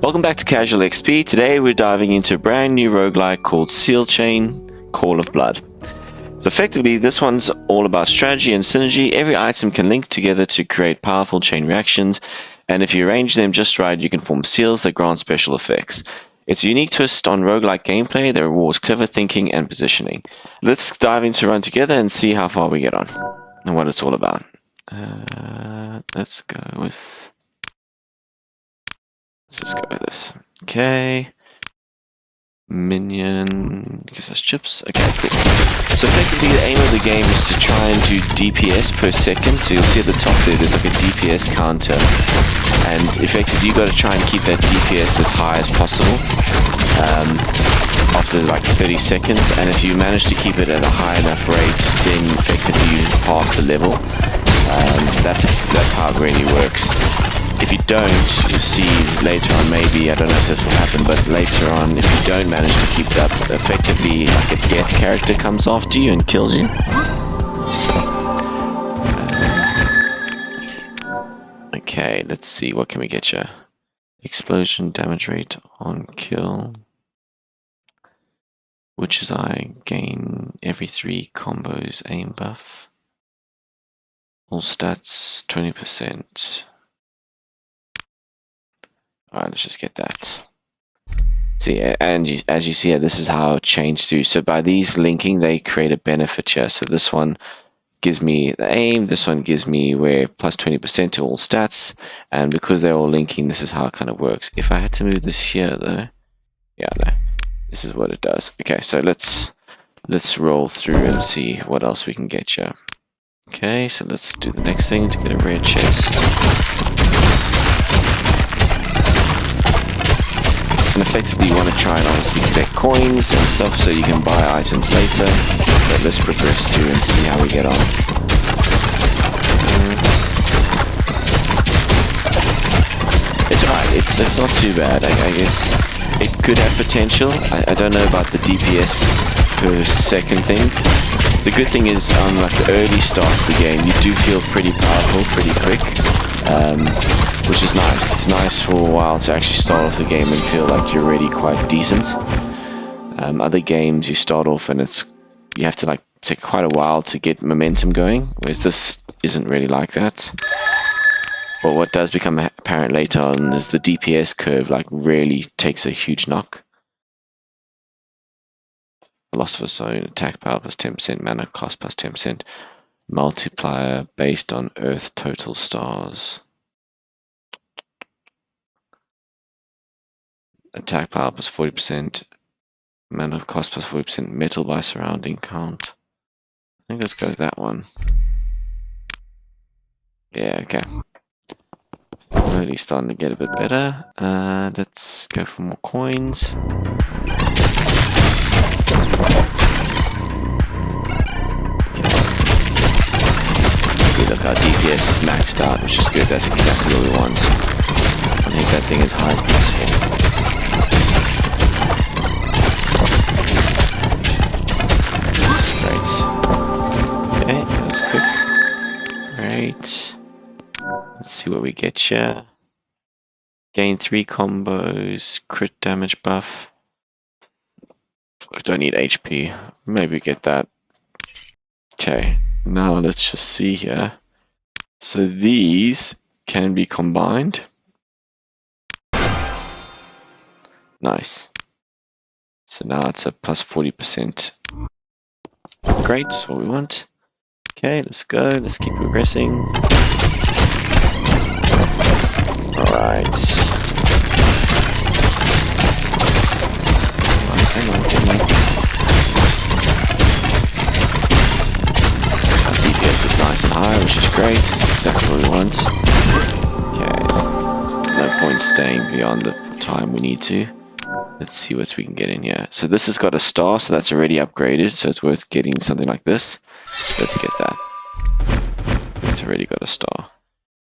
Welcome back to CasualXP. Today we're diving into a brand new roguelike called SealChain, Call of Blood. So effectively, this one's all about strategy and synergy. Every item can link together to create powerful chain reactions, and if you arrange them just right, you can form seals that grant special effects. It's a unique twist on roguelike gameplay that rewards clever thinking and positioning. Let's dive into Run Together and see how far we get on, and what it's all about. Let's just go with this. Okay. Minion, I guess that's chips. Okay, cool. So effectively the aim of the game is to try and do DPS per second. So you'll see at the top there's like a DPS counter. And effectively you've got to try and keep that DPS as high as possible after like 30 seconds. And if you manage to keep it at a high enough rate, then effectively you pass the level. That's how it really works. If you don't, you'll see later on, maybe, I don't know if this will happen, but later on, if you don't manage to keep it up, effectively like a death character comes after you and kills you. Okay, let's see, what can we get you? Explosion damage rate on kill. Which is I gain every 3 combos aim buff. All stats 20%. Alright, let's just get that. See, and as you see, this is how chains do. So by these linking, they create a benefit here. So this one gives me the aim, this one gives me where plus 20% to all stats, and because they're all linking, this is how it kind of works. If I had to move this here, though, yeah, no, this is what it does. Okay, so let's roll through and see what else we can get here. Okay, so let's do the next thing to get a rare chest. And effectively you want to try and obviously collect coins and stuff so you can buy items later. But let's progress through and see how we get on. It's alright, it's not too bad. I guess it could have potential. I don't know about the DPS per second thing. The good thing is on like the early starts of the game, you do feel pretty powerful, pretty quick. Which is nice. It's nice for a while to actually start off the game and feel like you're already quite decent. Other games you start off and you have to like take quite a while to get momentum going, whereas this isn't really like that. But what does become apparent later on is the DPS curve like really takes a huge knock. Philosopher's Stone, attack power plus 10%, mana cost plus 10%, multiplier based on Earth total stars. Attack power plus 40%, mana cost plus 40%, metal by surrounding count. I think let's go with that one. Yeah, okay. Really starting to get a bit better. Let's go for more coins. See, look, our DPS is maxed out, which is good. That's exactly what we want. I think that thing as high as possible. Great. Okay, that was quick. Great. Let's see what we get here. Gain 3 combos, crit damage buff. I don't need HP. Maybe get that. Okay, now let's just see here. So these can be combined. Nice. So now it's a plus 40%. Great, that's what we want. Okay, let's go. Let's keep progressing. Alright. Our DPS is nice and high, which is great. This is exactly what we want. Okay, no point staying beyond the time we need to. Let's see what we can get in here. So this has got a star, so that's already upgraded, so it's worth getting something like this. Let's get that. It's already got a star.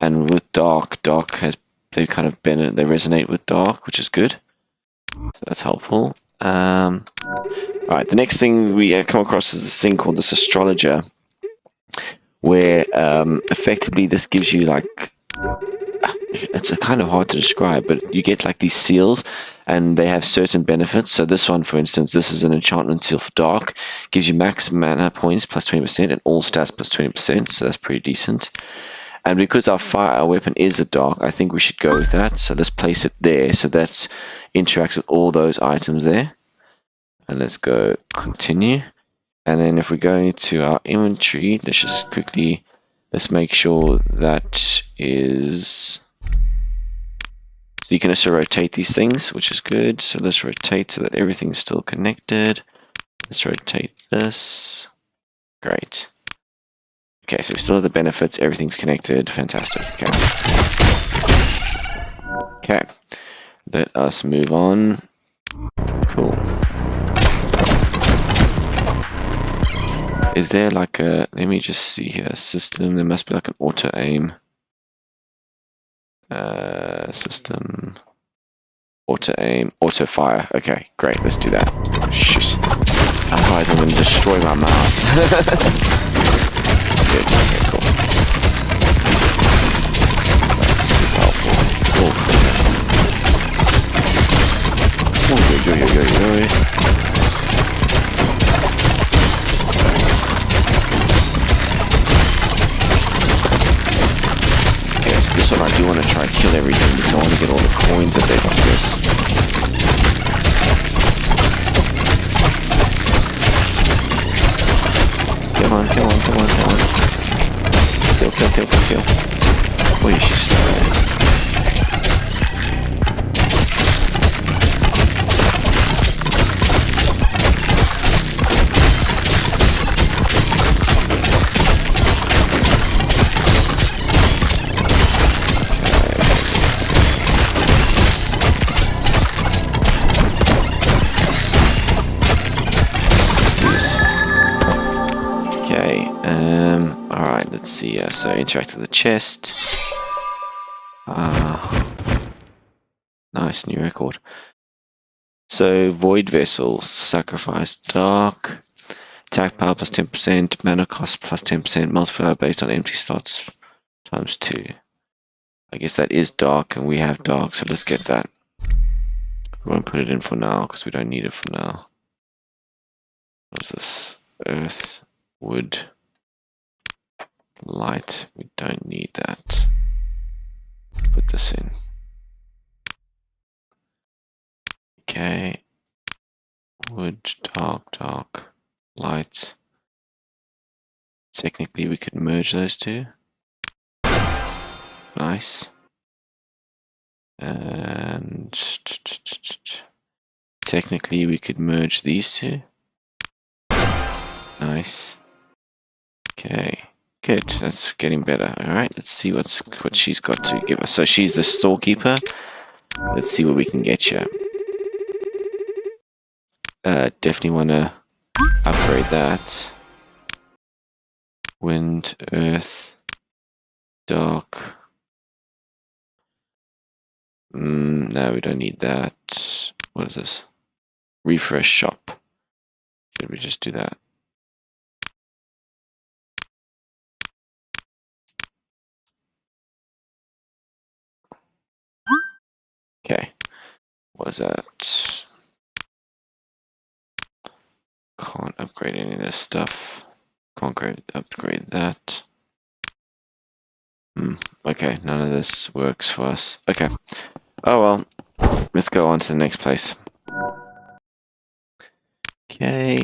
And with Dark has, they kind of been, they resonate with Dark, which is good. So that's helpful. Alright, the next thing we come across is this thing called this Astrologer, where effectively this gives you like it's a kind of hard to describe, but you get like these seals and they have certain benefits. So this one, for instance, this is an enchantment seal for dark, gives you max mana points plus 20% and all stats plus 20%, so that's pretty decent. And because our weapon is a dark, I think we should go with that. So let's place it there, so that interacts with all those items there. And let's go continue. And then if we go into our inventory, let's just quickly, let's make sure that is... So you can also rotate these things, which is good. So let's rotate so that everything's still connected. Let's rotate this. Great. Okay, so we still have the benefits. Everything's connected. Fantastic. Okay. Okay. Let us move on. Cool. Is there like a... Let me just see here. System. There must be like an auto aim. System... Auto aim, auto fire. Okay, great, let's do that. Shit. Otherwise I'm going to destroy my mouse. Good, okay, cool. That's super helpful. Okay, so this one I do want to try and kill everything because I want to get all the coins that they possess. Come on, come on, come on, come on. Kill, kill, kill, kill, kill. Where is she starting? Alright, let's see. So interact with the chest. Nice, new record. So void vessels, sacrifice dark, attack power plus 10%, mana cost plus 10%, multiplier based on empty slots times 2. I guess that is dark, and we have dark, so let's get that. We won't put it in for now because we don't need it for now. What's this? Earth, wood. Light, we don't need that. Put this in. Okay. Wood, dark, dark, light. Technically we could merge those two. Nice. And technically we could merge these two. Nice. Okay. Good, that's getting better. Alright, let's see what she's got to give us. So she's the storekeeper. Let's see what we can get you. Definitely want to upgrade that. Wind, earth, dark. No, we don't need that. What is this? Refresh shop. Should we just do that? Okay. What is that? Can't upgrade any of this stuff. Can't upgrade that. Okay, none of this works for us. Okay. Oh well. Let's go on to the next place. Okay.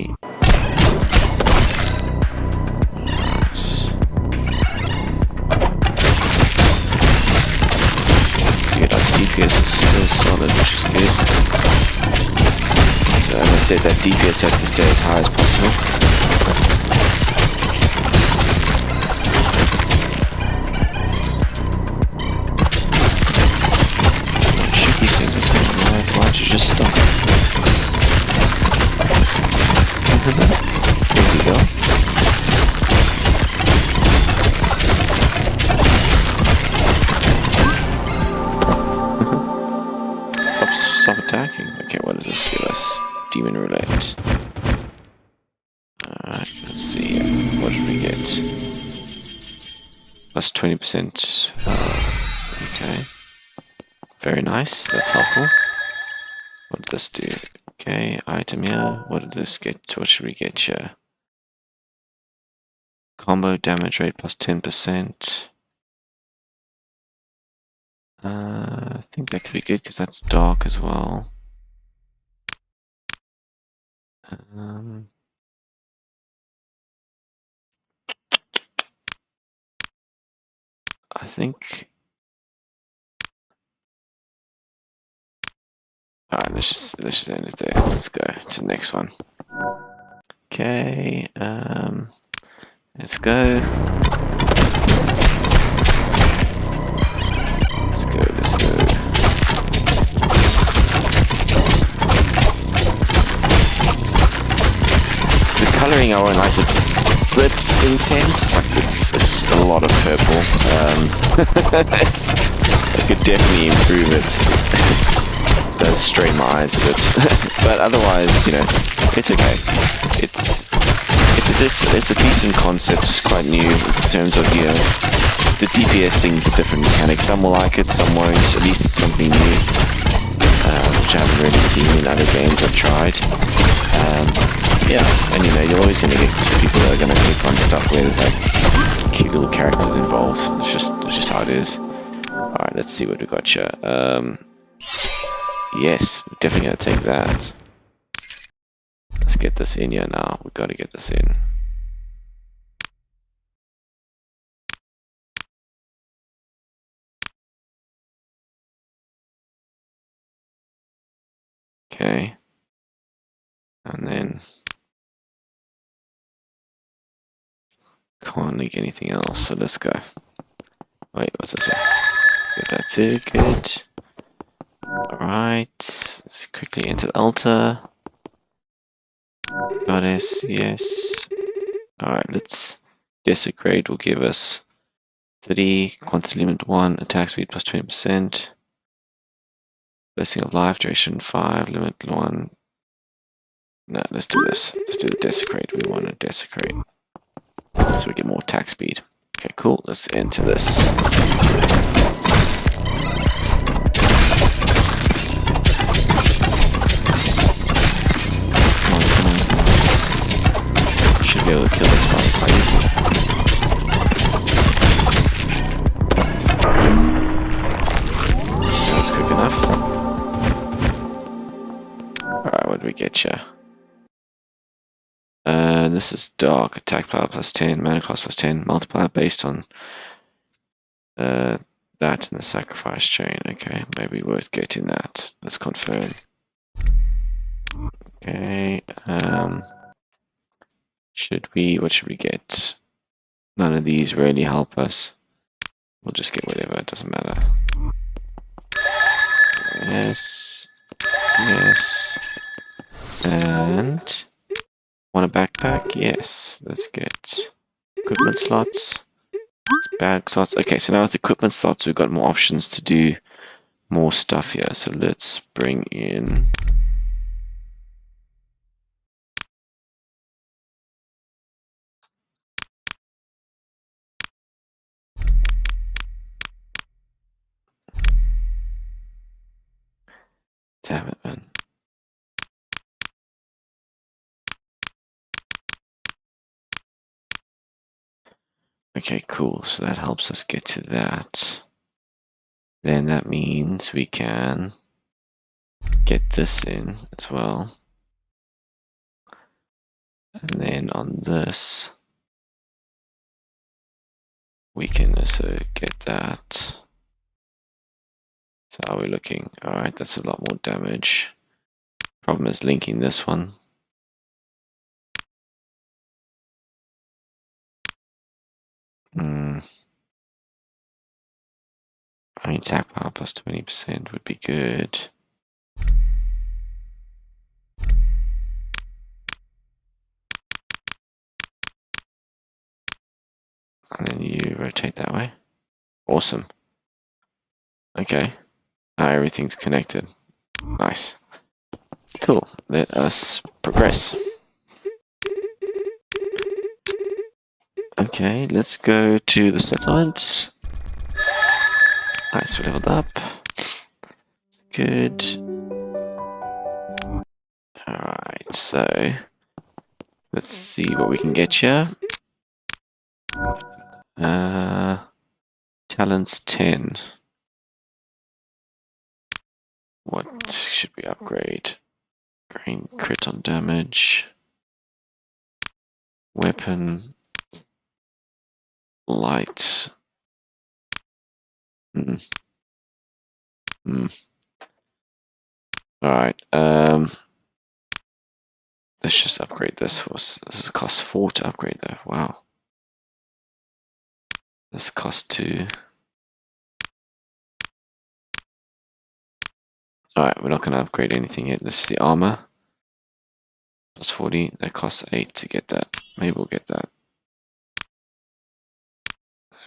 Good, our DPS is still solid, which is good. So as I said, that DPS has to stay as high as possible. Shoot these things, what's going on? Why don't you just stop? Easy go. Stop attacking. Okay, what does this give us? Demon Roulette. Alright, let's see. What did we get? Plus 20%. Okay. Very nice. That's helpful. What did this do? Okay, item here. What did this get? What should we get here? Combo damage rate plus 10%. I think that could be good because that's dark as well. I think. Alright, let's just end it there. Let's go to the next one. Okay, let's go. Let's go. The colouring I won't like is a bit intense. Like it's a lot of purple. I could definitely improve it. Does strain my eyes a bit, but otherwise, you know, it's okay. It's a decent concept. It's quite new in terms of, you know, the DPS thing's a different mechanic. Some will like it, some won't. At least it's something new, which I haven't really seen in other games I've tried. Yeah, and you know, you're always going to get people that are going to click on stuff where there's like cute little characters involved. It's just how it is. All right, let's see what we got here. Yes, we're definitely going to take that. Let's get this in here now. We've got to get this in. Okay. And then can't leak anything else, so let's go. Wait, what's this one? Let's get that too, good. Alright, let's quickly enter the altar. Goddess, yes. Alright, let's desecrate will give us 30, quantity limit 1, attack speed plus 20%. Blessing of life, duration 5, limit 1. No, let's do this. Let's do the desecrate. We want to desecrate. So we get more attack speed. Okay, cool. Let's enter this. Come on. Should be able to kill this one quite easily. That was quick enough. Alright, what do we get here? This is dark, attack power plus 10, mana cost plus 10, multiplier based on that in the sacrifice chain. Okay, maybe worth getting that. Let's confirm. Okay, what should we get? None of these really help us. We'll just get whatever, it doesn't matter. Yes. And want a backpack? Yes. Let's get equipment slots. Bag slots. Okay, so now with equipment slots, we've got more options to do more stuff here. So let's bring in. Damn it, man. Okay, cool. So that helps us get to that. Then that means we can get this in as well. And then on this, we can also get that. So how are we looking? Alright, that's a lot more damage. Problem is linking this one. I mean, attack power plus 20% would be good. And then you rotate that way. Awesome. Okay. Now everything's connected. Nice. Cool. Let us progress. Okay, let's go to the settlements. Nice, we leveled up. good. Alright, so let's see what we can get here. Talents 10. What should we upgrade? Green crit on damage. Weapon. Light. Alright, let's just upgrade this. This costs 4 to upgrade though. Wow. This costs 2. Alright, we're not going to upgrade anything yet. Let's see, armor. Plus 40. That costs 8 to get that. Maybe we'll get that.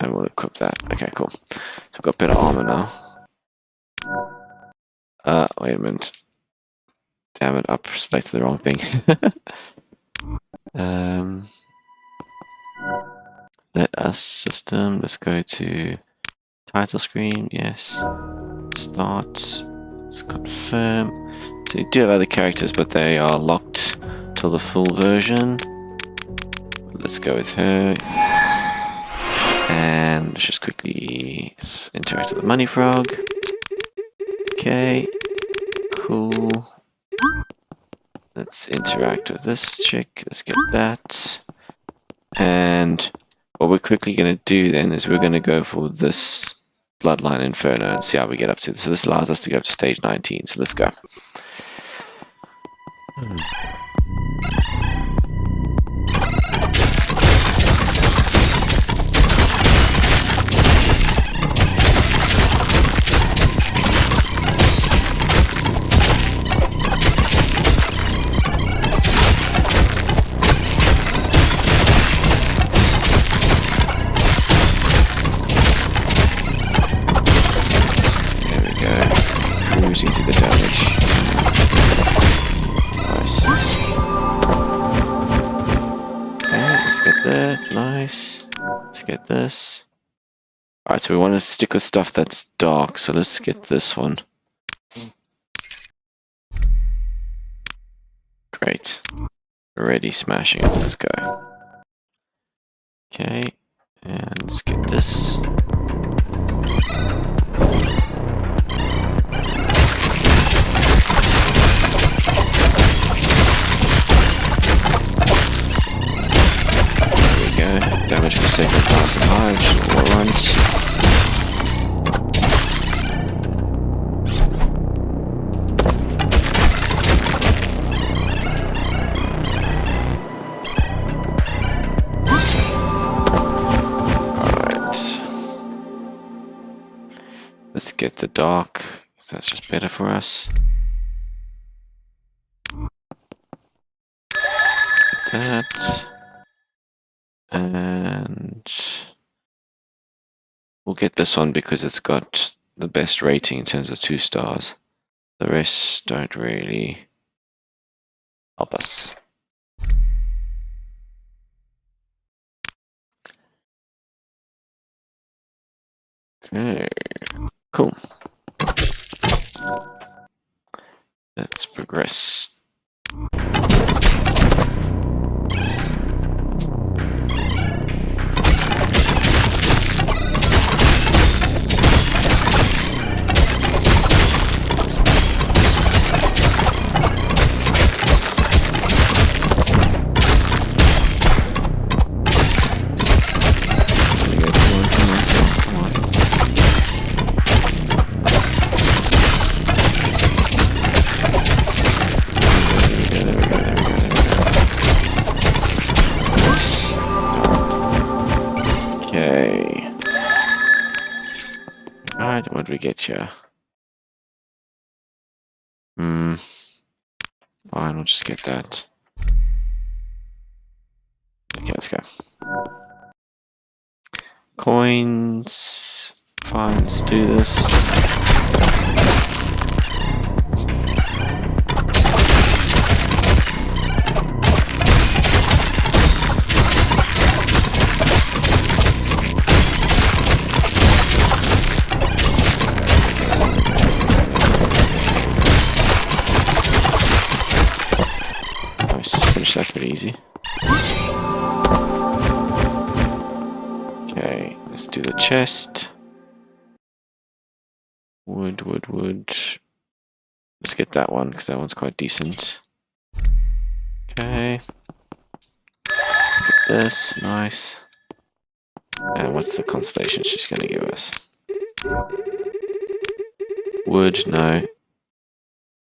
And we'll equip that. Okay, cool. So we've got better armor now. Wait a minute. Damn it, I selected the wrong thing. Let us system. Let's go to title screen. Yes. Start. Let's confirm. So you do have other characters, but they are locked till the full version. Let's go with her. And let's just quickly interact with the money frog. Okay. Cool. Let's interact with this chick. Let's get that. And what we're quickly going to do then is we're going to go for this Bloodline Inferno and see how we get up to this. So this allows us to go up to stage 19. So let's go. Cruising to the damage. Nice. Okay, let's get that. Nice. Let's get this. Alright, so we want to stick with stuff that's dark, so let's get this one. Great. Already smashing it. Let's go. Okay, and let's get this. Damage per second is nice and high, which is what we want. Alright. Let's get the dark, that's just better for us. That. And we'll get this one because it's got the best rating in terms of 2 stars. The rest don't really help us. Okay, cool. Let's progress. Okay. Alright, what did we get here? Fine, we'll just get that. Okay, let's go. Coins. Fine, let's do this. That's pretty easy. Okay, let's do the chest. Wood. Let's get that one, because that one's quite decent. Okay. Let's get this. Nice. And what's the constellation she's going to give us? Wood, no.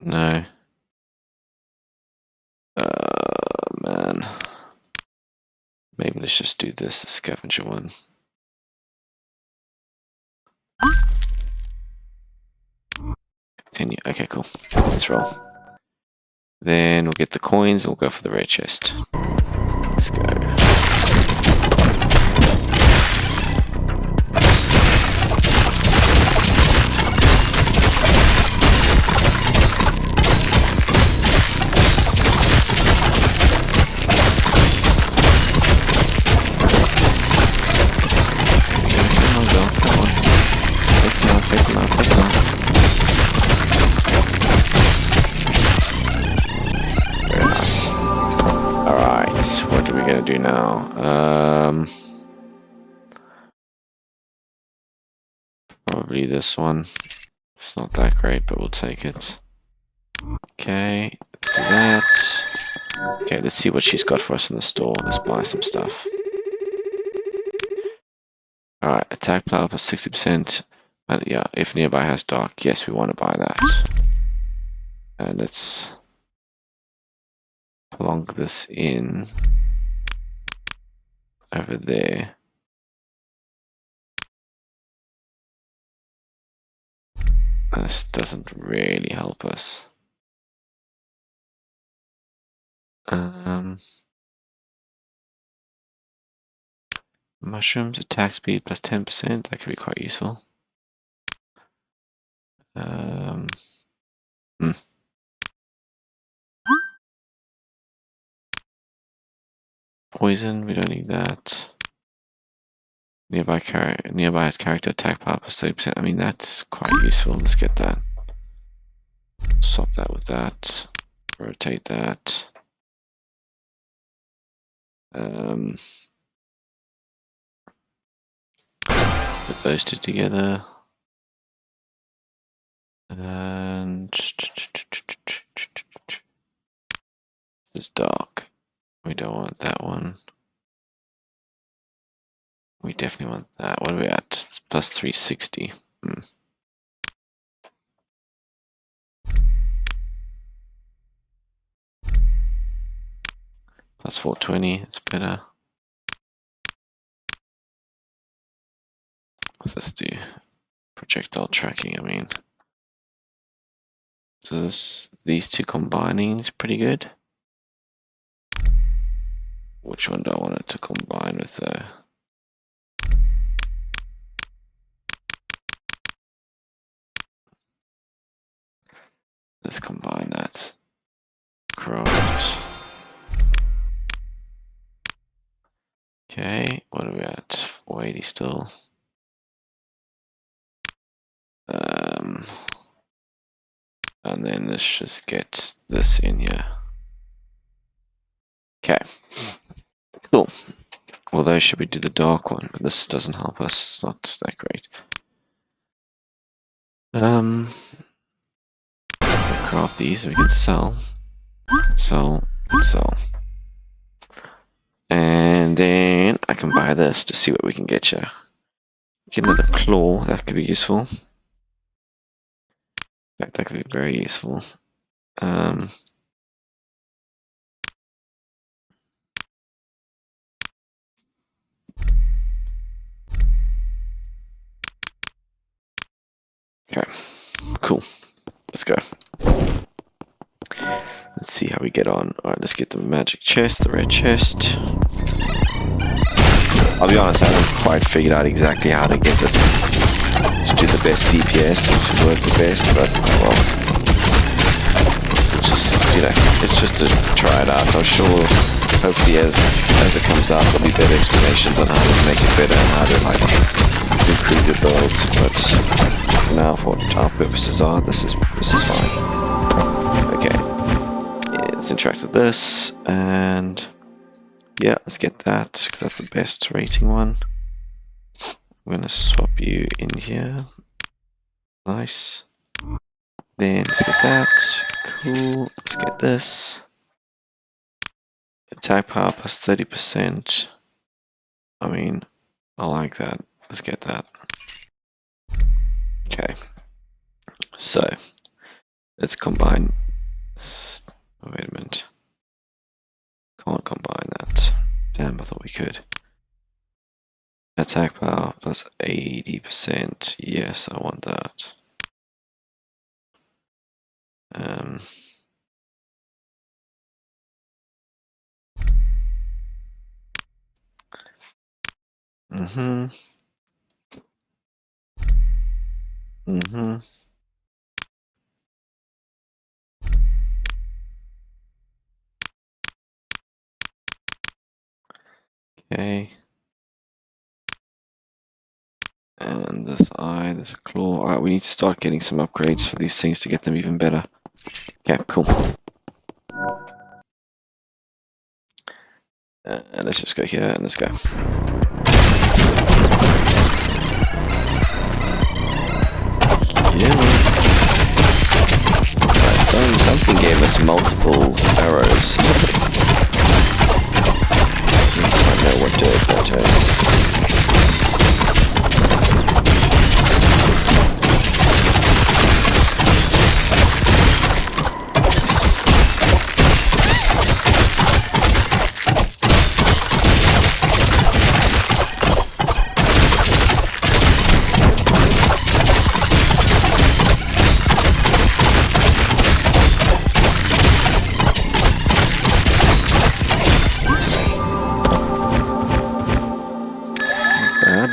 No. Man. Maybe let's just do this, the scavenger one. Continue. Okay, cool. Let's roll. Then we'll get the coins and we'll go for the rare chest. Let's go. What are we gonna do now? Probably this one. It's not that great, but we'll take it. Okay, let's do that. Okay, let's see what she's got for us in the store. Let's buy some stuff. Alright, attack power for 60%. Yeah, if nearby has dark, yes, we want to buy that. And let's plonk this in over there. This doesn't really help us. Mushrooms, attack speed plus 10%. That could be quite useful. Poison, we don't need that. Nearby has character attack power plus 30%. I mean, that's quite useful. Let's get that. Swap that with that. Rotate that. Put those two together. And this is dark. We don't want that one. We definitely want that. What are we at? It's plus 360. Plus 420. It's better. What's this do? Projectile tracking, I mean. So these two combining is pretty good. Which one do I want it to combine with though? Let's combine that. Craft. Okay, what are we at? 480 still. And then let's just get this in here. Okay. Cool. Although should we do the dark one? But this doesn't help us. It's not that great. Craft these. We can sell. Sell. And then I can buy this to see what we can get you. Get another claw. That could be useful. In fact, that could be very useful. Okay, cool. Let's go. Let's see how we get on. Alright, let's get the magic chest, the red chest. I'll be honest, I haven't quite figured out exactly how to get this to do the best DPS and to work the best, but well, it's just to try it out. I'm sure, hopefully, as it comes out, there'll be better explanations on how to make it better and how to improve your build. But now, for what our purposes are, this is fine. Okay, let's interact with this, and yeah, let's get that, because that's the best rating one. I'm going to swap you in here. Nice. Then let's get that. Cool. Let's get this. Attack power plus 30%. I mean, I like that. Let's get that. Okay. So, let's combine this. Oh, wait a minute. Can't combine that. Damn, I thought we could. Attack power plus 80%. Yes, I want that. Mm-hmm. Okay. And this eye, there's a claw. Alright, we need to start getting some upgrades for these things to get them even better. Okay, cool. And let's just go here and let's go. Yeah. Right, something gave us multiple arrows. I don't know what did.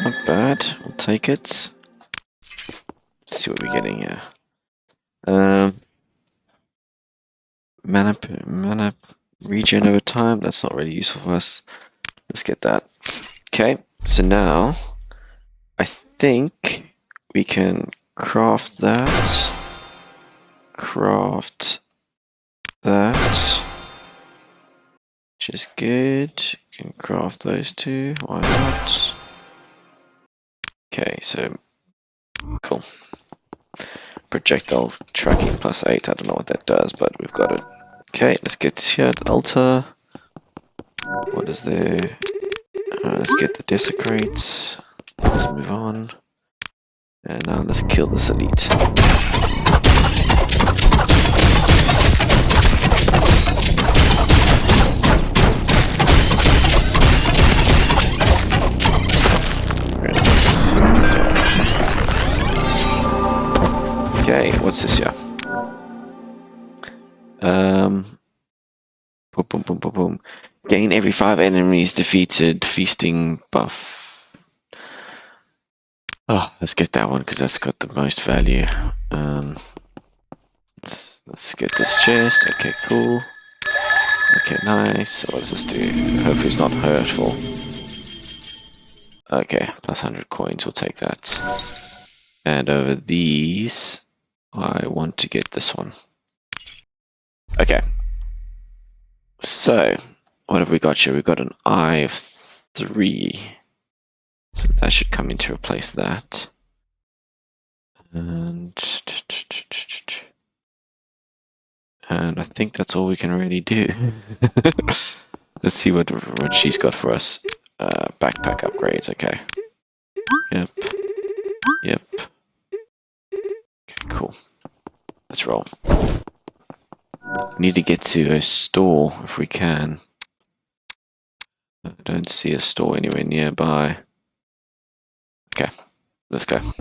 Not bad. We'll take it. Let's see what we're getting here. Mana regen over time. That's not really useful for us. Let's get that. Okay, so now I think we can craft that. Which is good. Can craft those two. Why not? Okay, so cool. Projectile tracking plus 8. I don't know what that does, but we've got it. Okay, let's get here at Altar. What is there? Let's get the Desecrate. Let's move on. And now let's kill this elite. Okay, what's this here? Boom, boom, boom, boom, boom. Gain every 5 enemies defeated, feasting buff. Oh, let's get that one because that's got the most value. Let's get this chest. Okay, cool. Okay, nice. What does this do? Hopefully it's not hurtful. Okay, plus 100 coins. We'll take that. And over these, I want to get this one. Okay. So, what have we got here? We've got an eye of 3. So that should come in to replace that. And I think that's all we can really do. Let's see what she's got for us. Backpack upgrades, okay. Yep. Okay, cool. Let's roll. We need to get to a store if we can. I don't see a store anywhere nearby. Okay, let's go. See,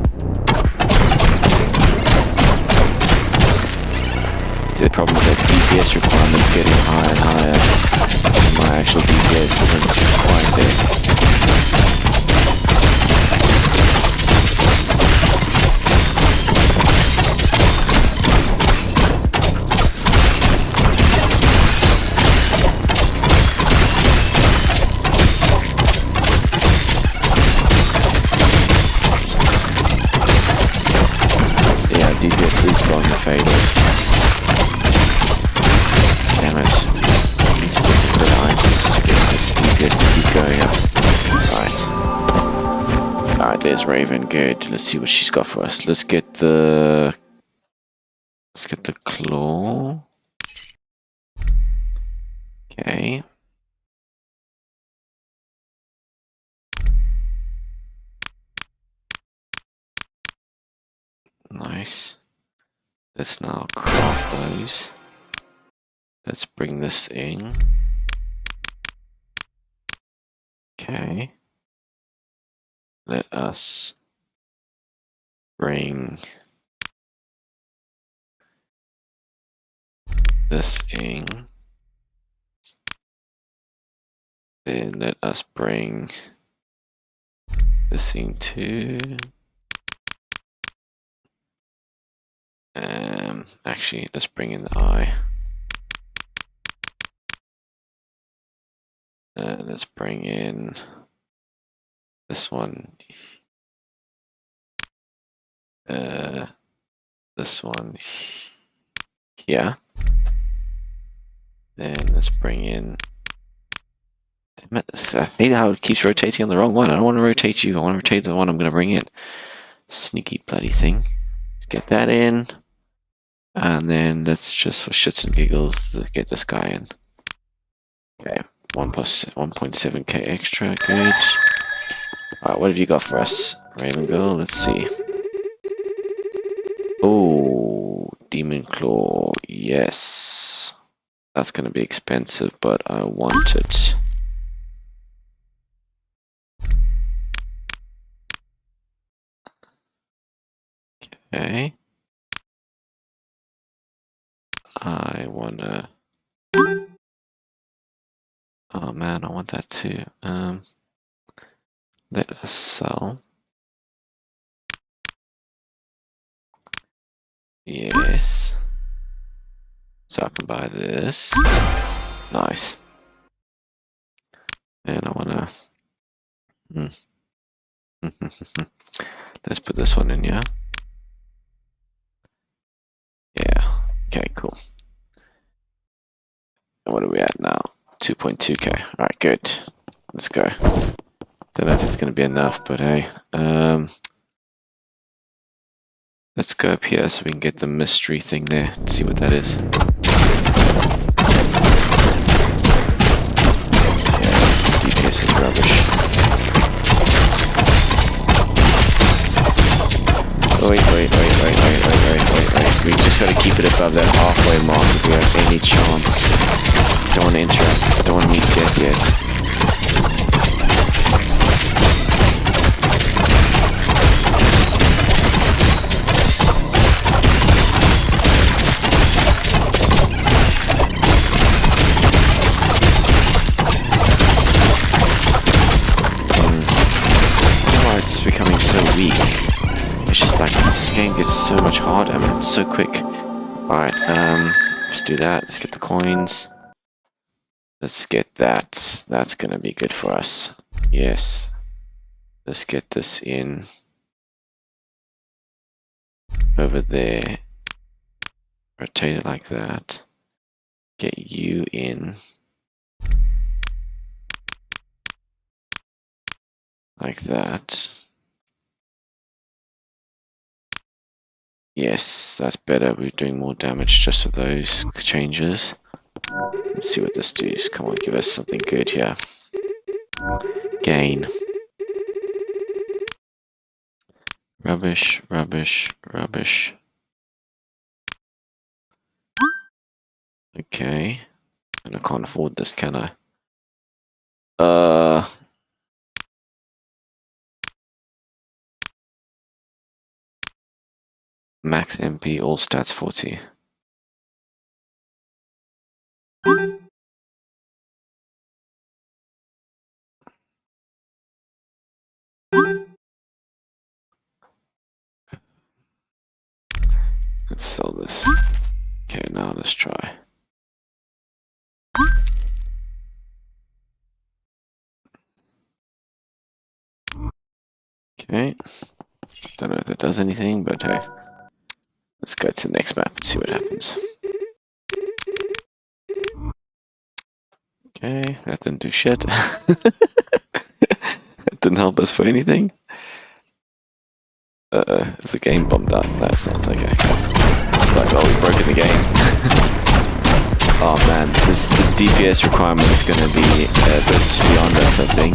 the problem is that DPS requirements getting higher and higher. And my actual DPS isn't quite there. DPS really starting to fade off. Damn it. There's Raven. Good. Let's see what she's got for us. Let's get the claw. Okay. Nice. Let's now craft those. Let's bring this in. Okay. Let us bring this in. Then let us bring this in too. Actually, let's bring in the eye. Let's bring in this one. This one here. Then let's bring in. Damn it, I hate how it keeps rotating on the wrong one. I don't want to rotate you. I want to rotate the one I'm going to bring in. Sneaky bloody thing. Let's get that in. And then let's just, for shits and giggles, get this guy in. Okay, 1 plus 1.7k extra. Good. Alright, what have you got for us, Raven Girl? Let's see. Oh, Demon Claw. Yes. That's going to be expensive, but I want it. Okay. I wanna. Oh man, I want that too. Let us sell. Yes. So I can buy this. Nice. And I wanna. Let's put this one in, yeah? Yeah. Okay, cool. And what are we at now? 2.2k. Alright, good. Let's go. Don't know if it's gonna be enough, but hey. Let's go up here so we can get the mystery thing there and see what that is. Yeah, DPS is rubbish. Wait. We just gotta keep it above that halfway mark if we have any chance. Don't want to interact, don't want to meet death yet. It's becoming so weak. It's just like this game gets so much harder. I mean, it's so quick. Alright, let's do that. Let's get the coins. Let's get that. That's gonna be good for us. Yes. Let's get this in over there. Rotate it like that. Get you in like that. Yes, that's better. We're doing more damage just with those changes. Let's see what this does. Come on, give us something good here. Gain. Rubbish. Okay. And I can't afford this, can I? Max MP, all stats 40. Let's sell this. Okay, now let's try. Okay. Don't know if that does anything, but hey. Let's go to the next map and see what happens. Okay, that didn't do shit. That didn't help us for anything. Is the game bombed out? No, it's not. Okay. It's like, oh, we've broken the game. Oh man, this DPS requirement is going to be a bit beyond us, I think.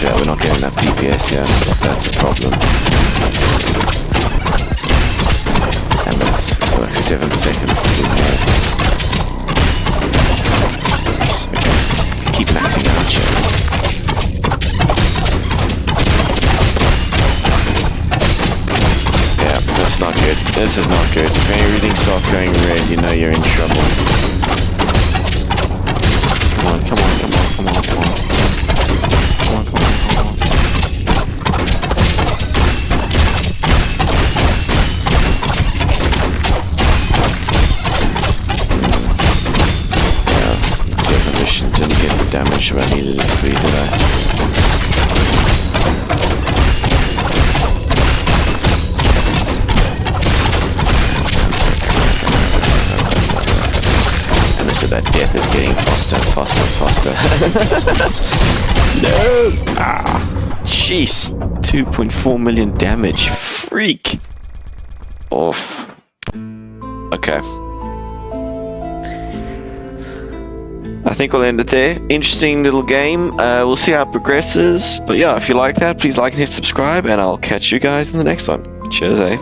Yeah, we're not getting enough DPS here. That's a problem. And that's for like 7 seconds to do that. So, keep maxing out here. Yeah, that's not good. This is not good. If everything starts going red, you know you're in trouble. Come on, come on, come on, come on, come on. Come on, come on, come on. Yeah, definition didn't get the damage I needed it to be, did I? That death is getting faster and faster and faster. No! Ah! Jeez! 2.4 million damage. Freak! Off. Okay. I think we'll end it there. Interesting little game. We'll see how it progresses. But yeah, if you like that, please like and hit subscribe, and I'll catch you guys in the next one. Cheers, eh?